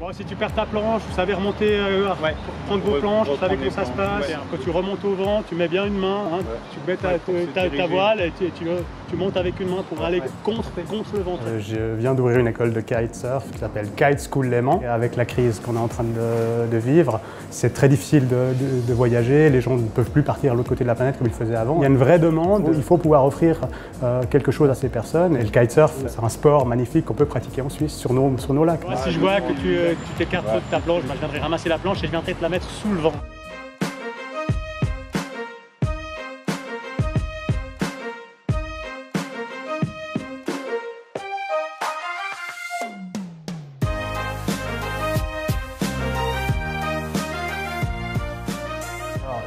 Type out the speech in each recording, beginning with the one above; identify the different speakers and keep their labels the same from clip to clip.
Speaker 1: Bon, si tu perds ta planche, vous savez remonter, prendre vos planches, vous savez comment ça se passe. Quand tu remontes au vent, tu mets bien une main, tu mets ta voile et tu montes avec une main pour aller contre le vent.
Speaker 2: Je viens d'ouvrir une école de kitesurf qui s'appelle Kite School Léman. Avec la crise qu'on est en train de vivre, c'est très difficile de voyager, les gens ne peuvent plus partir à l'autre côté de la planète comme ils le faisaient avant. Il y a une vraie demande, il faut pouvoir offrir quelque chose à ces personnes. Et le kitesurf, c'est un sport magnifique qu'on peut pratiquer en Suisse sur nos lacs.
Speaker 1: Si je vois que tu t'écartes de ta planche, je viendrai ramasser la planche et je viendrai te la mettre sous le vent.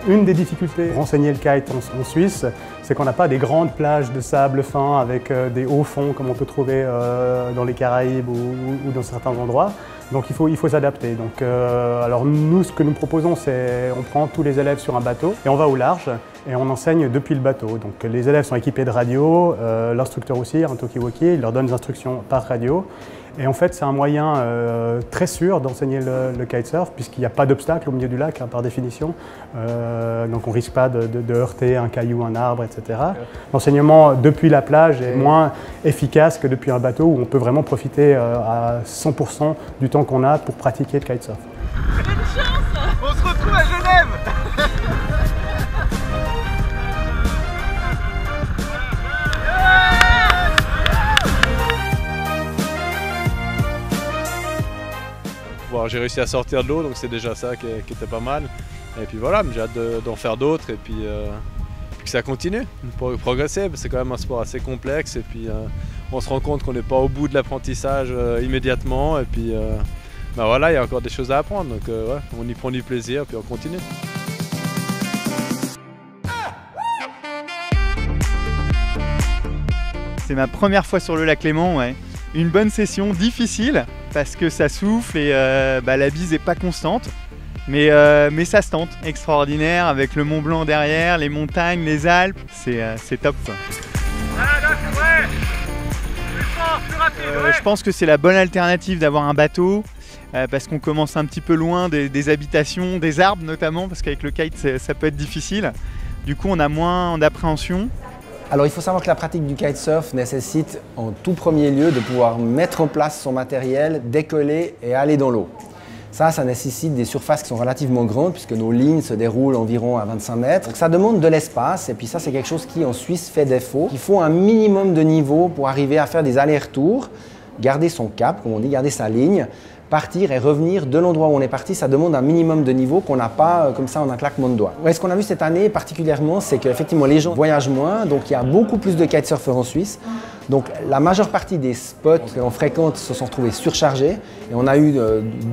Speaker 2: Une des difficultés pour enseigner le kite en Suisse, c'est qu'on n'a pas des grandes plages de sable fin avec des hauts fonds comme on peut trouver dans les Caraïbes ou dans certains endroits. Donc il faut s'adapter. Alors nous, ce que nous proposons, c'est on prend tous les élèves sur un bateau et on va au large et on enseigne depuis le bateau. Donc les élèves sont équipés de radio, l'instructeur aussi, un talkie-walkie, il leur donne des instructions par radio. Et en fait, c'est un moyen très sûr d'enseigner le kitesurf puisqu'il n'y a pas d'obstacle au milieu du lac, par définition. Donc on ne risque pas de heurter un caillou, un arbre, etc. L'enseignement depuis la plage est moins efficace que depuis un bateau où on peut vraiment profiter à 100% du temps qu'on a pour pratiquer le kitesurf.
Speaker 3: Quelle chance! On se retrouve à Genève!
Speaker 4: J'ai réussi à sortir de l'eau, donc c'est déjà ça qui était pas mal. Et puis voilà, j'ai hâte d'en faire d'autres et puis que ça continue pour progresser. C'est quand même un sport assez complexe et puis on se rend compte qu'on n'est pas au bout de l'apprentissage immédiatement. Et puis voilà, il y a encore des choses à apprendre. Donc on y prend du plaisir puis on continue.
Speaker 5: C'est ma première fois sur le lac Léman, ouais. Une bonne session, difficile parce que ça souffle et la bise n'est pas constante. Mais ça se tente, extraordinaire avec le Mont Blanc derrière, les montagnes, les Alpes, c'est top quoi. Je pense que c'est la bonne alternative d'avoir un bateau parce qu'on commence un petit peu loin des habitations, des arbres notamment parce qu'avec le kite ça peut être difficile. Du coup on a moins d'appréhension.
Speaker 6: Alors il faut savoir que la pratique du kitesurf nécessite en tout premier lieu de pouvoir mettre en place son matériel, décoller et aller dans l'eau. Ça nécessite des surfaces qui sont relativement grandes puisque nos lignes se déroulent environ à 25 mètres. Donc ça demande de l'espace et puis ça c'est quelque chose qui en Suisse fait défaut. Il faut un minimum de niveau pour arriver à faire des allers-retours, garder son cap, comme on dit, garder sa ligne, partir et revenir de l'endroit où on est parti, ça demande un minimum de niveau qu'on n'a pas comme ça en un claquement de doigts. Ce qu'on a vu cette année particulièrement, c'est qu'effectivement les gens voyagent moins, donc il y a beaucoup plus de kitesurfers en Suisse. Donc la majeure partie des spots qu'on fréquente se sont retrouvés surchargés et on a eu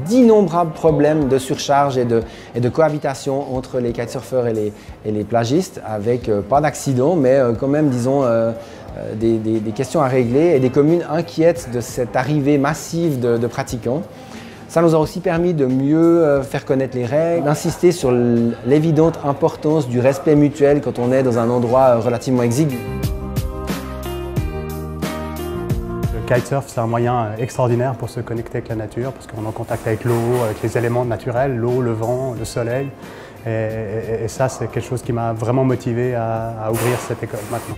Speaker 6: d'innombrables problèmes de surcharge et de cohabitation entre les kitesurfers et les plagistes avec pas d'accident mais quand même disons des questions à régler et des communes inquiètes de cette arrivée massive de pratiquants. Ça nous a aussi permis de mieux faire connaître les règles, d'insister sur l'évidente importance du respect mutuel quand on est dans un endroit relativement exigu.
Speaker 2: Le kitesurf, c'est un moyen extraordinaire pour se connecter avec la nature parce qu'on est en contact avec l'eau, avec les éléments naturels, l'eau, le vent, le soleil. Et ça, c'est quelque chose qui m'a vraiment motivé à ouvrir cette école maintenant.